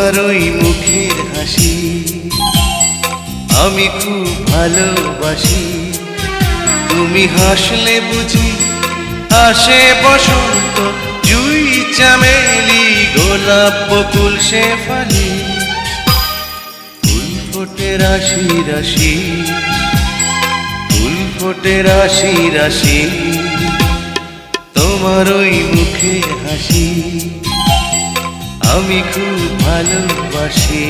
তোমার ওই মুখের হাসি আমি খুব ভালোবাসি। তুমি হাসলে বুঝি আসে বসন্ত, জুই চামেলি গোলাপ বকুল শেফালি, ফুল ফোটে রাশি রাশি, ফুল ফোটে রাশি রাশি, তোমার ওই মুখের হাসি আমি খুব ভালোবাসি।